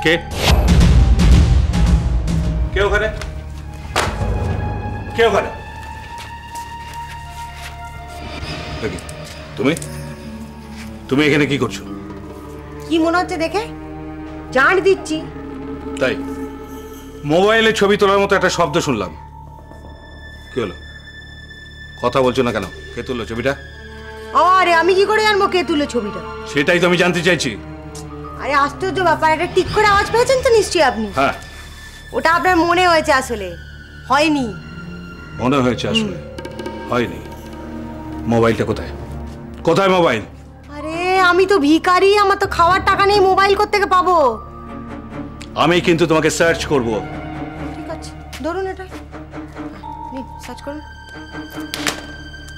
কে কে ওখানে? কে ওখানে? তুমি তুমি এখানে কি করছো? কি মনে হচ্ছে দেখে? জান দিচ্ছি। তাই মোবাইলে ছবি তোলার মতো একটা শব্দ শুনলাম। কি হলো? কথা বলছো না কেন? কে তুললো ছবিটা? আরে আমি কি করে জানবো কে তুললো ছবিটা? সেটাই তো আমি জানতে চাইছি। আরে আশ্চর্য ব্যাপার, এটা ঠিক করে আওয়াজ পেয়েছেন তো নিশ্চয়ই আপনি? হ্যাঁ। ওটা আপনার মনে হয়েছে, আসলে হয়নি। মনে হয়েছে, আসলে হয়নি। মোবাইলটা কোথায়? কোথায় মোবাইল? আরে আমি তো ভিখারি, আমার তো খাওয়ার টাকা নেই, মোবাইল কোত্থেকে পাবো? আমি কিন্তু তোমাকে সার্চ করব। ঠিক আছে, ধরুন এটা, নিন সার্চ করুন।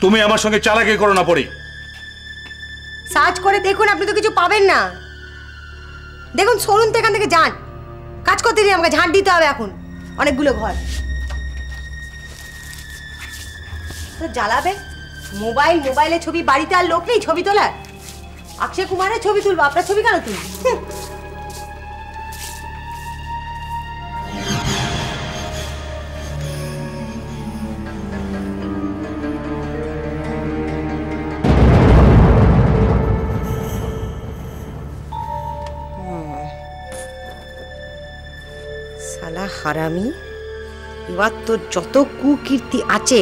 তুমি আমার সঙ্গে চালাকি করো না পড়ি। সার্চ করে দেখুন, আপনি তো কিছু পাবেন না। দেখুন, সরুন তো এখান থেকে, যান কাজ করতে দিন, আমাকে ঝাঁট দিতে হবে এখন অনেকগুলো ঘর। তো জ্বালাবে মোবাইলে ছবি, বাড়িতে আর লোক নেই ছবি তোলার। অক্ষয় কুমারের ছবি তুলবো, আপনার ছবি কেন তুলবো? শালা হারামি, এবার তোর যত কুকীর্তি আছে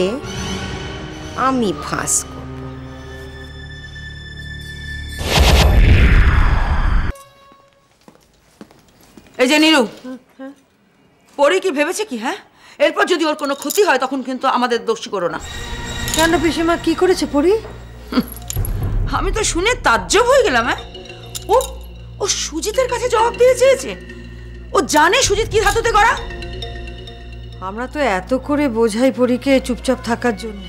আমি ফাঁস করব। এই যে নীরু, পরে কি ভেবেছে কি? হ্যাঁ, এরপর যদি ওর কোনো ক্ষতি হয় তখন কিন্তু আমাদের দোষী করো না। কেন পিসিমা, কি করেছে পরি? আমি তো শুনে তাজ্জব হয়ে গেলাম। হ্যাঁ, ও ও সুজিতের কাছে জবাব দিয়ে চেয়েছে। ও জানে সুজিত কি ধাতুতে করা। আমরা তো এত করে বোঝাই পরীকে চুপচাপ থাকার জন্য,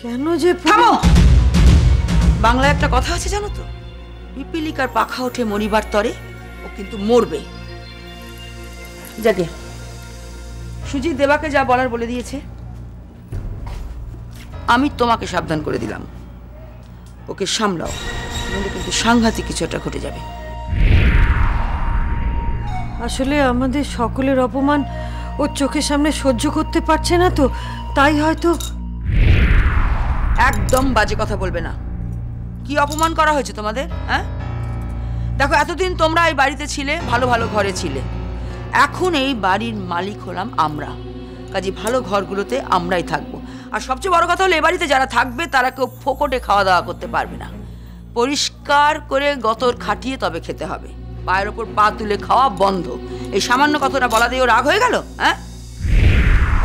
কেন যে? থামো! বাংলায় একটা কথা আছে জানো তো, পিপিলিকার পাখা ওঠে মরিবার তরে, ও কিন্তু মরবে। যাকে সুজিত দেবাকে যা বলার বলে দিয়েছে, আমি তোমাকে সাবধান করে দিলাম, ওকে সামলাও, নইলে কিন্তু সাংঘাতিক কিছু একটা ঘটে যাবে। আসলে আমাদের সকলের অপমান ওর চোখের সামনে সহ্য করতে পারছে না, তো তাই হয়তো। একদম বাজে কথা বলবে না। কি অপমান করা হয়েছে তোমাদের? হ্যাঁ, দেখো, এতদিন তোমরা এই বাড়িতে ছিলে, ভালো ভালো ঘরে ছিলে। এখন এই বাড়ির মালিক হলাম আমরা, কাজে ভালো ঘরগুলোতে আমরাই থাকবো। আর সবচেয়ে বড় কথা হলো, এ বাড়িতে যারা থাকবে তারা কেউ ফোকটে খাওয়া দাওয়া করতে পারবে না। পরিষ্কার করে গতর খাটিয়ে তবে খেতে হবে। পায়ের ওপর পা তুলে খাওয়া বন্ধ। এই সামান্য কথাটা বলা দিয়ে রাগ হয়ে গেল? হ্যাঁ,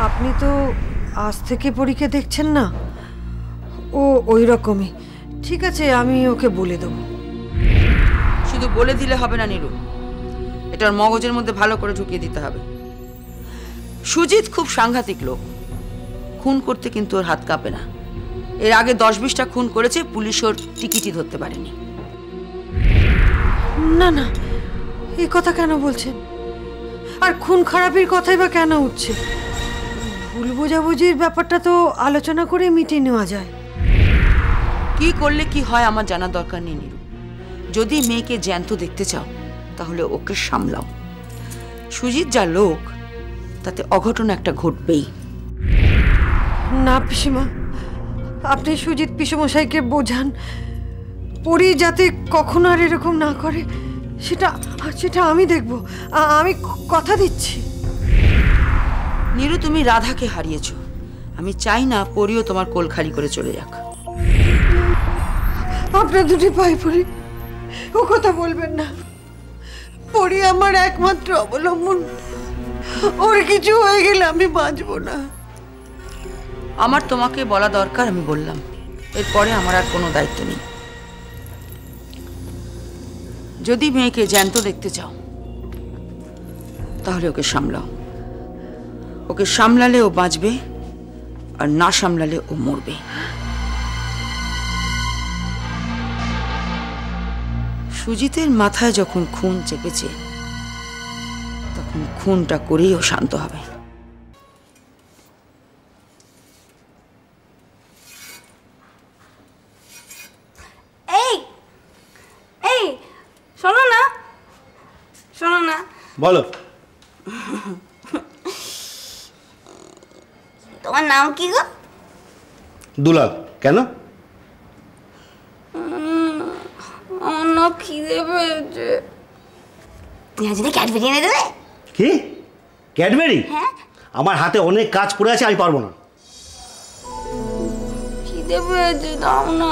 আপনি তো আজ থেকে পরীকে দেখছেন না, ও ওই রকমই। ঠিক আছে, আমি ওকে বলে দেবো। শুধু বলে দিলে হবে না নীরু, এটার মগজের মধ্যে ভালো করে ঢুকিয়ে দিতে হবে। সুজিত খুব সাংঘাতিক লোক, খুন করতে কিন্তু ওর হাত কাঁপে না। এর আগে 10-20টা খুন করেছে, পুলিশ ওর টিকিটই ধরতে পারেনি। না না, এই কথা কেন বলছেন? আর খুন খারাপের কথাই বা কেন উঠছে? ভুল বোঝাবুঝির ব্যাপারটা তো আলোচনা করে মিটিয়ে নেওয়া যায়। কি করলে কি হয় আমার জানার দরকার নেই নীরু। যদি মেয়েকে জ্যান্ত দেখতে চাও তাহলে ওকে সামলাও। সুজিত যা লোক, তাতে অঘটন একটা ঘটবেই। না পিসিমা, আপনি সুজিত পিসমশাইকে বোঝান, পরি যাতে কখনো আর এরকম না করে, সেটা আমি দেখব। আমি কথা দিচ্ছি। নীরু, তুমি রাধাকে হারিয়েছো, আমি চাই না পরিও তোমার কোল খালি করে চলে যাক। আপনার দুটি পায়ে পড়ি, ও কথা বলবেন না। পরি আমার একমাত্র অবলম্বন, ওর কিছু হয়ে গেলে আমি বাঁচবো না। আমার তোমাকে বলা দরকার, আমি বললাম। এরপরে আমার আর কোনো দায়িত্ব নেই। যদি মেয়েকে জ্যান্ত দেখতে চাও তাহলে ওকে সামলাও। ওকে সামলালে ও বাঁচবে, আর না সামলালে ও মরবে। সুজিতের মাথায় যখন খুন চেপেছে, তখন খুনটা করেই ও শান্ত হবে। এই এই শোনো না, শোনো না, বলো। তোমার নাম কি গো? দুলাল। কেন? আমার না খিদে পেয়েছে। যদি ক্যাডবেরি এনে দেবে। কি ক্যাডবেরি? হ্যাঁ। আমার হাতে অনেক কাজ পড়ে আছে, আমি পারবো না। খিদে পেয়েছে, দাও না।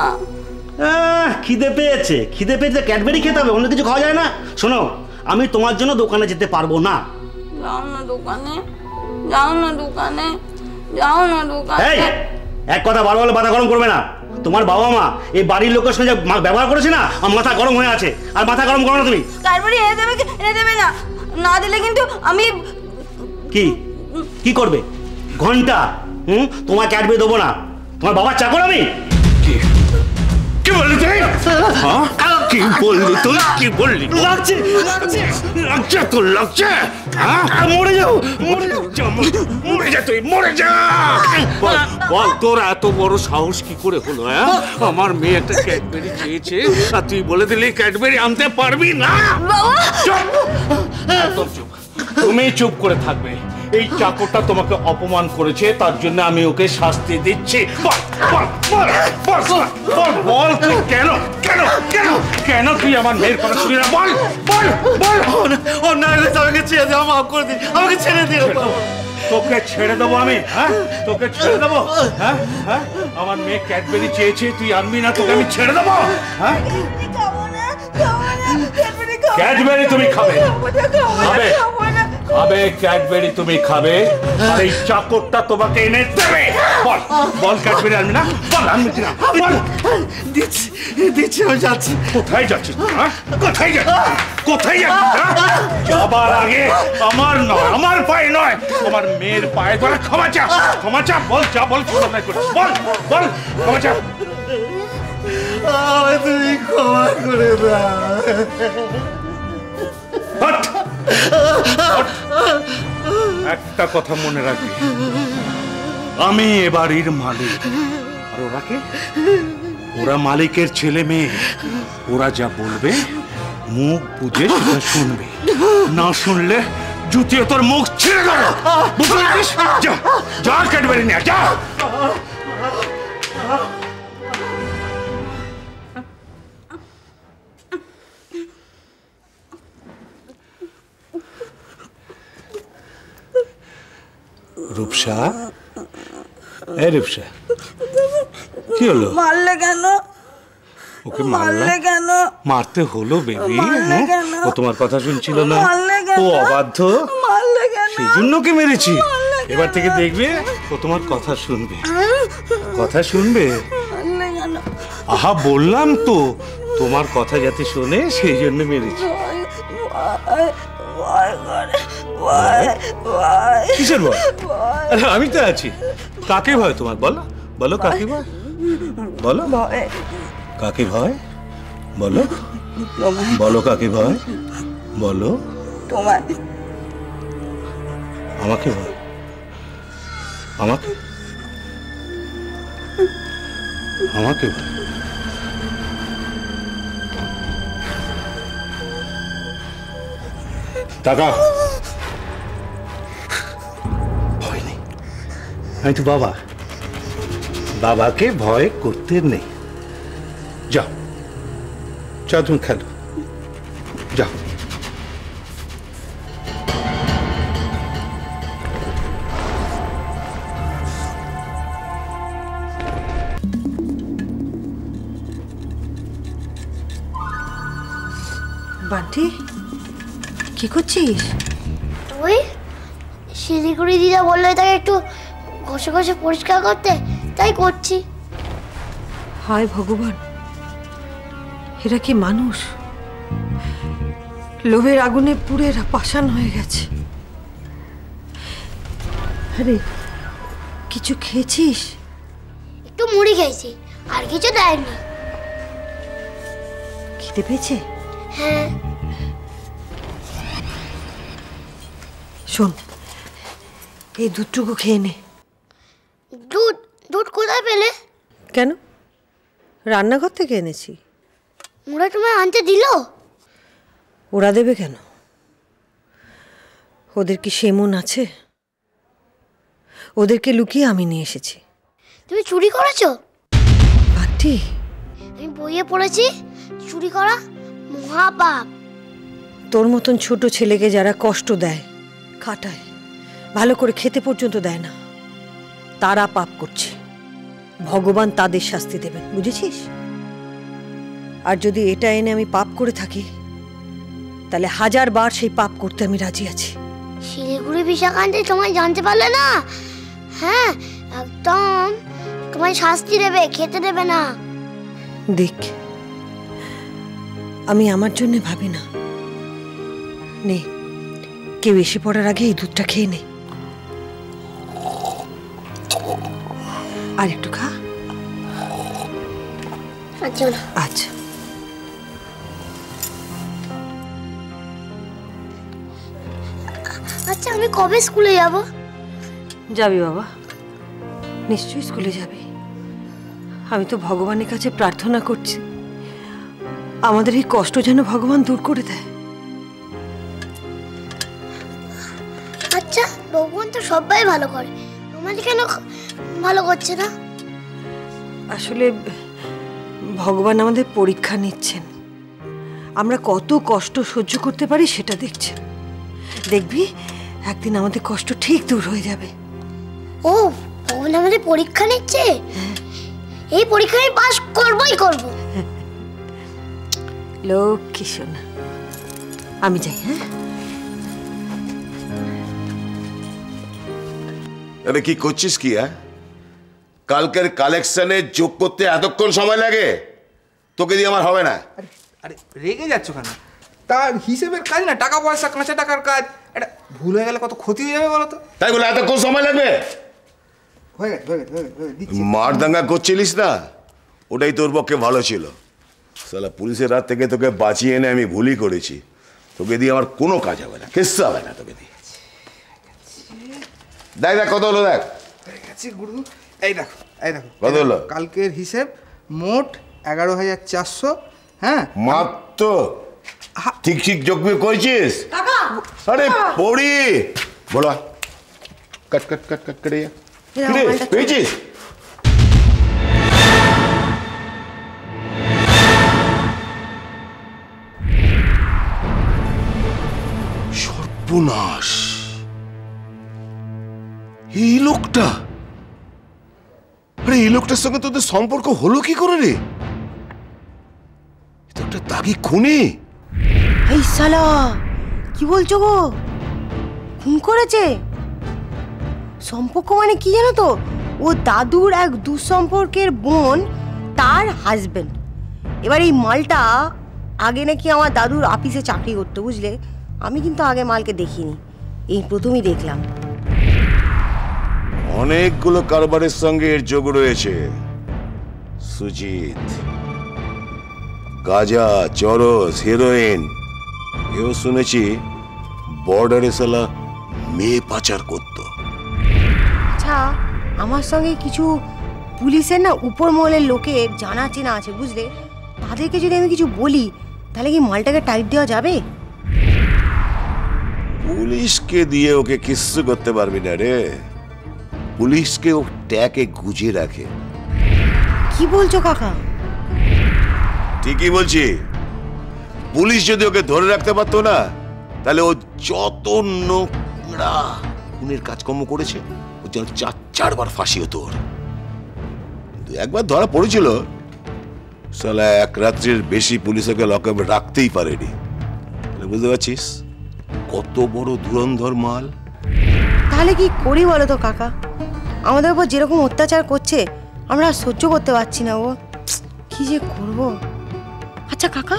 খিদে পেয়েছে? খিদে পেয়েছে ক্যাডবেরি খেতে হবে, অন্য কিছু খাওয়া যায় না? শোনো, আমি তোমার জন্য দোকানে যেতে পারবো না। যাও না দোকানে, যাও না দোকানে, যাও না দোকানে। এই এক কথা বারবার বলে মাথা গরম করবে না। তোমার বাবা মা এই বাড়ির লোকের সঙ্গে ব্যবহার করেছে না, আমার মাথা গরম হয়ে আছে। আর মাথা গরম করো না তুমি। ক্যাডবেরি এনে দেবে কি এনে দেবে না? না দিলে কিন্তু আমি কি কি করবে? ঘন্টা তোমার ক্যাডবেরি দেবো না। তোমার বাবার চাকর আমি? কি বললি তুই? কি বললি তুই? কি বললি? লাগছে লাগছে তোর, লাগছে? মরে যাও, মরে যাও, মরে যা তুই, মরে যা। বল তোর এত বড় সাহস কি করে হলো? আমার মেয়ে একটা ক্যাডবেরি চেয়েছে আর তুই বলে দিলি ক্যাডবেরি আনতে পারবি না? চুপ, একদম চুপ। তুমি চুপ করে থাকবে। এই চাকরটা তোমাকে অপমান করেছে, তার জন্য আমি ওকে শাস্তি দিচ্ছি। বল বল বল বল বল বল তুই কেন কেন কেন কেন তুই আমার মেয়ের কথা শুনি না? বল বল বল। অন্যায় হয়েছে, আমাকে ছেড়ে দিও, মাফ করে দিই, আমাকে ছেড়ে দিও। তোকে ছেড়ে দেবো আমি? হ্যাঁ, তোকে ছেড়ে দেবো? হ্যাঁ হ্যাঁ, আমার মেয়ে ক্যাডবেরি চেয়েছে, তুই আনবি না, তোকে আমি ছেড়ে দেবো? হ্যাঁ, ক্যাডবেরি তুমি খাবে, খাবে খাবে, ক্যাডবেরি তুমি খাবে, আর এই চাকরটা তোমাকে এনে দেবে। বল বল ক্যাডবেরি আনবি না? বল আনবি না? বল। দিচ্ছি দিচ্ছি, আমি যাচ্ছি। কোথায় যাচ্ছিস? হ্যাঁ, কোথায় যাচ্ছিস? কোথায় যাচ্ছিস? যাবার আগে আমার নয়, আমার পায়ে নয়, তোমার মেয়ের পায়ে ধরে ক্ষমা চা, ক্ষমা চা। বল যা, বল কি অন্যায় করিস, বল বল, ক্ষমা চা। তুমি ক্ষমা করে দাও। হট! হট! একটা কথা মনে রাখবি, আমি এ বাড়ির মালিক, আর ওরা কে? ওরা মালিকের ছেলে মেয়ে। ওরা যা বলবে মুখ বুঝে সেটা শুনবে, না শুনলে জুতিয়ে তোর মুখ ছিঁড়ে দেবো। বুঝতে পারছিস? যা যা, ক্যাডবেরি নিয়ে যা। রূপসা, এই রূপসা, কি হলো? মারলে কেন? ওকে মারলে কেন? মারতে হলো বেবি। মারলে কেন? ও তোমার কথা শুনছিল না, মারলে কেন? ও অবাধ্য, মারলে কেন? সেই জন্য ওকে মেরেছি। এবার থেকে দেখবে ও তোমার কথা শুনবে, কথা শুনবে। মারলে কেন? আহা, বললাম তো তোমার কথা যাতে শোনে, সেই জন্য মেরেছি। কিসের ভয়? আরে আমি তো আছি। কাকে ভয় তোমার? বলো বলো, কাকে ভয়? বলো কাকে ভয়? বলো বলো, কাকে ভয়? বলো। তোমার। আমাকে ভয়? আমাকে আমাকে ভয়? টাকা ভয় নেই, আমি তো বাবা, বাবাকে ভয় করতে নেই। যাও যাও, তুমি খেলো, যাও। বান্টি, কি করছিস? ওই শিলিগুড়ি দিদা বললে তাকে একটু ঘষে ঘষে পরিষ্কার করতে, তাই করছি। হায় ভগবান, এরা কি মানুষ? লোভের আগুনে পুড়ে এরা পাষাণ হয়ে গেছে। আরে কিছু খেয়েছিস? একটু মুড়ি খেয়েছি, আর কিছু দেয়নি। খিদে পেয়েছে? হ্যাঁ। শোন, এই দুধটুকু খেয়ে নে। দুধ? দুধ কোথায় পেলে? কেন? রান্নাঘর থেকে এনেছি। ওরা তোমায় আনতে দিল? ওরা দেবে কেন? ওদের কি সে মন আছে? ওদেরকে লুকিয়ে আমি নিয়ে এসেছি। তুমি চুরি করেছো? পাটি, আমি বইয়ে পড়েছি চুরি করা মহাপাপ। তোর মতন ছোট ছেলেকে যারা কষ্ট দেয়, খাটায়, ভালো করে খেতে পর্যন্ত দেয় না, তারা পাপ করছে। ভগবান তাদের শাস্তি দেবেন, বুঝেছিস? আর যদি এটা এনে আমি পাপ করে থাকি, তাহলে 1000 বার সেই পাপ করতে আমি রাজি আছি। শিলিগুড়ি বিশাখান্তে তোমায় জানতে পারলে না, হ্যাঁ একদম তোমায় শাস্তি দেবে, খেতে দেবে না। দেখ, আমি আমার জন্য ভাবি না। নে, কেউ এসে পড়ার আগে এই দুধটা খেয়ে নে। আর একটু খা। আচ্ছা আচ্ছা। আচ্ছা, আমি কবে স্কুলে যাব? যাবি বাবা, নিশ্চয়ই স্কুলে যাবি। আমি তো ভগবানের কাছে প্রার্থনা করছি, আমাদের এই কষ্ট যেন ভগবান দূর করে দেয়। আচ্ছা, ভগবান তো সবাই ভালো করে, আমাদের কেন ভালো করছে না? আসলে ভগবান আমাদের পরীক্ষা নিচ্ছেন, আমরা কত কষ্ট সহ্য করতে পারি সেটা দেখছেন। দেখবি একদিন আমাদের কষ্ট ঠিক দূর হয়ে যাবে। ও, ভগবান আমাদের পরীক্ষা নিচ্ছে? এই পরীক্ষা আমি পাস করবই করব। লক্ষ্মী সোনা, আমি যাই। হ্যাঁ, আরে কি করছিস কি? কালকের কালেকশনে যোগ করতে এতক্ষণ সময় লাগে? তোকে দিয়ে আমার হবে না। আরে রেগে যাচ্ছ কেন? তার হিসেবের কাজ না, টাকা পয়সা, কাঁচা টাকার কাজ। এটা ভুল হয়ে গেলে কত ক্ষতি হয়ে যাবে বলো তো? তাই বলে এতক্ষণ সময় লাগবে? হয়ে গেছে, মারদাঙ্গা করছিলিস না, ওটাই তোর পক্ষে ভালো ছিল। সালা পুলিশের রাত থেকে তোকে বাঁচিয়ে এনে আমি ভুলই করেছি। তোকে দিয়ে আমার কোনো কাজ হবে না, কিচ্ছু হবে না তোকে দিয়ে। দেখ দেখ কত হলো, দেখ গুরু। এই দেখো কত হলো কালকের হিসেব, মোট 11,400। হ্যাঁ, মাত্র। ঠিক ঠিক যোগ বিয়োগ করেছিস? আরে পড়ি বলো, কাট কাট কাট কাট কেটে যা। পেয়েছিস? সর্বনাশ, এই লোকটা, আরে এই লোকটার সঙ্গে তোদের সম্পর্ক হলো কি করে রে? এটা একটা দাগি খুনি। এই শালা কি বলছো গো? খুন করেছে? সম্পর্ক মানে কি জানো তো? ও দাদুর এক দুঃসম্পর্কের বোন, তার হাজবেন্ড। এবার এই মালটা আগে নাকি আমার দাদুর অফিসে চাকরি করতো, বুঝলে? আমি কিন্তু আগে মালকে দেখিনি, এই প্রথমই দেখলাম। অনেকগুলো কারবারের সঙ্গে এর যোগ রয়েছে। সুজিত, গাঁজা, চরস, হিরোইন, এও শুনেছি বর্ডারে সালা মেয়ে পাচার করত। আচ্ছা, আমার সঙ্গে কিছু পুলিশের না উপর মহলের লোকের জানা চেনা আছে, বুঝলে? তাদেরকে যদি আমি কিছু বলি, তাহলে কি মালটাকে টাইট দেওয়া যাবে? পুলিশকে দিয়ে ওকে কিচ্ছু করতে পারবি না রে। পুলিশকে ও ট্যাকে গুজে রাখে। কি বলছো কাকা? ঠিকই বলছি। পুলিশ যদি ওকে ধরে রাখতে পারতো না, তাহলে ও যত নোংরা খুনের কাজকর্ম করেছে, ও যেন 4 বার ফাঁসি হতো ওর। একবার ধরা পড়েছিল, সালা এক রাত্রির বেশি পুলিশ ওকে লকআপে রাখতেই পারেনি। বুঝতে পারছিস কত বড় ধুরন্ধর মাল? তাহলে কি করি বলো তো কাকা? আমাদের উপর যেরকম অত্যাচার করছে, আমরা সহ্য করতে পারছি না। ও কি যে করব। আচ্ছা কাকা,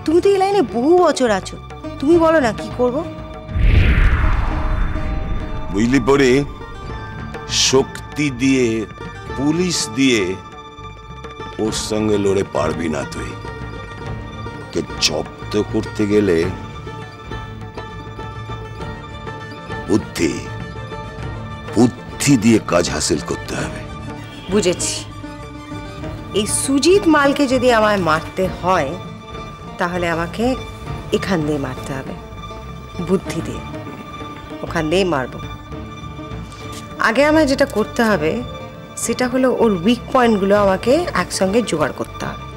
তুমি তো এই লাইনে বহু বছর আছো, তুমি বলো না কি করব? বুঝলি পরে, শক্তি দিয়ে, পুলিশ দিয়ে ওর সঙ্গে লড়ে পারবি না তুই। কে জব্দ করতে গেলে বুদ্ধি বুদ্ধি দিয়ে কাজ হাসিল করতে হবে। বুঝেছি। এই সুজিত মালকে যদি আমায় মারতে হয়, তাহলে আমাকে এখান দিয়ে মারতে হবে, বুদ্ধি দিয়ে। ওখান দিয়েই মারবো। আগে আমায় যেটা করতে হবে সেটা হলো ওর উইক পয়েন্টগুলো আমাকে একসঙ্গে জোগাড় করতে হবে।